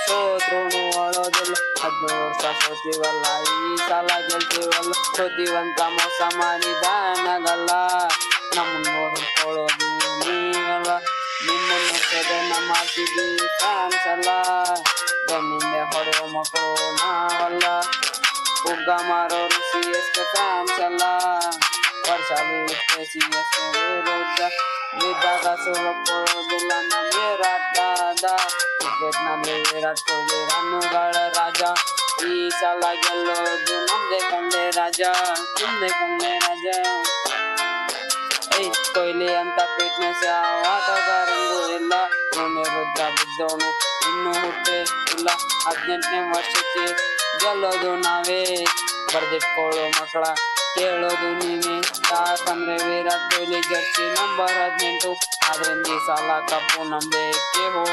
ಸೋತ್ರುನು ಅಳೋದಿಲ್ಲ. 17 ವರ್ಷ ಸೋತಿವಲ್ಲ, ಈ ಸಲ ಗೆಲ್ತೀವಲ್ಲ. ಸೋತಿವಂತ ಮೋಸ ಮಾಡಿದಾನಗಲ್ಲ, ನಮ್ಮನ್ನ ನೋಡ್ಕೊಳ್ಳೋದು ನೀವಲ್ಲ. ನಿಮ್ಮನ್ನು ಸದೆ ನಮ್ಮ RCB ಫ್ಯಾನ್ಸ್ ಅಲ್ಲ, ಬೆನ್ನಿಂದೆ ಹೊಡೆಯೋ ಮಕ್ಕಳು ನಾವಲ್ಲ. ಪುಗ್ಗ ಮಾರೋರು CSK ಫ್ಯಾನ್ಸ್ ಅಲ್ಲ, ವರ್ಷ ಬೀಳುತ್ತೆ CSK ವಿರುದ್ಧ. ಬಿದ್ದಾಗ ಸುಲಕೊಳ್ಳೋದಿಲ್ಲ ನಮ್ಗೆ ರಾಟದ. ಕ್ರಿಕೆಟ್ನಲ್ಲಿ ವಿರಾಟ್ ಕೊಹ್ಲಿ ರನ್ನುಗಳ ರಾಜ, ಈ ಸಲ ಗೆಲ್ಲೋದು ನಮ್ದೆ ಕಂಡೆ ರಾಜ, ನಮ್ದೆ ಕಂಡೆ ರಾಜ. ಕೊಹ್ಲಿ ಅಂತ ಫಿಟ್ನೆಸ್ ಯಾವ ಆಟಗಾರಂಗೂ ಇಲ್ಲ, ವಿರುದ್ಧ ಬಿದ್ದವನು ಇನ್ನೂ ಹುಟ್ಟೆ ಇಲ್ಲ. 18ನೇ ವರ್ಷಕ್ಕೆ ಗೆಲ್ಲೋದು ನಾವೇ, ಬರ್ದಿಟ್ಕೊಳ್ಳೋ ಮಕ್ಕಳ ಕೇಳೋದು ನೀವೇ. ಯಾಕಂದ್ರೆ ವಿರಾಟ್ ಕೊಹ್ಲಿ ಜರ್ಸಿ ನಂಬರ್ 18, ಆದ್ರಿಂದ ಈ ಸಲ ಕಪ್ಪು ನಮ್ದೇ. ಹೋ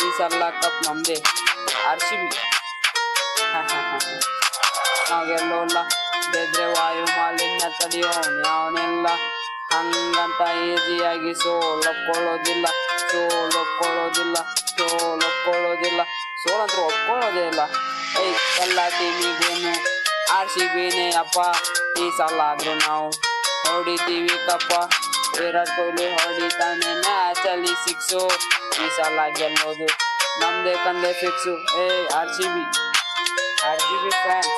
ಈ ಸಲ ಕಪ್ ನಮ್ದೇ RCB. ನಾವ್ ಗೆಲ್ಲೋಲ್ಲ, ಗೆದ್ರೆ ವಾಯು ಮಾಲಿನ್ಯ ತಡೆಯೋನ್ ಯಾವನಿಲ್ಲ. ಹಂಗಂತ ಈಸಿಯಾಗಿ ಸೋಲೊಪ್ಕೊಳ್ಳೋದಿಲ್ಲ, ಸೋಲಂತರೂ ಒಪ್ಕೊಳ್ಳೋದೇ ಇಲ್ಲ. ಎಲ್ಲ ಟೀಮಿಗೇನು RCBನೇ ಅಪ್ಪ, ಈ ಸಲ ಆದ್ರೂ ನಾವು ಹೊಡಿತೀವಿ ಕಪ್ಪ. ವಿರಾಟ್ ಕೊಹ್ಲಿ ಹೊಡಿತಾನೆ ಮ್ಯಾಚಲ್ಲಿ 6, ಈ ಸಲ ಗೆಲ್ಲೋದು ನಮ್ದೇ ಕಂದೆ ಫಿಕ್ಸು. RCB fans.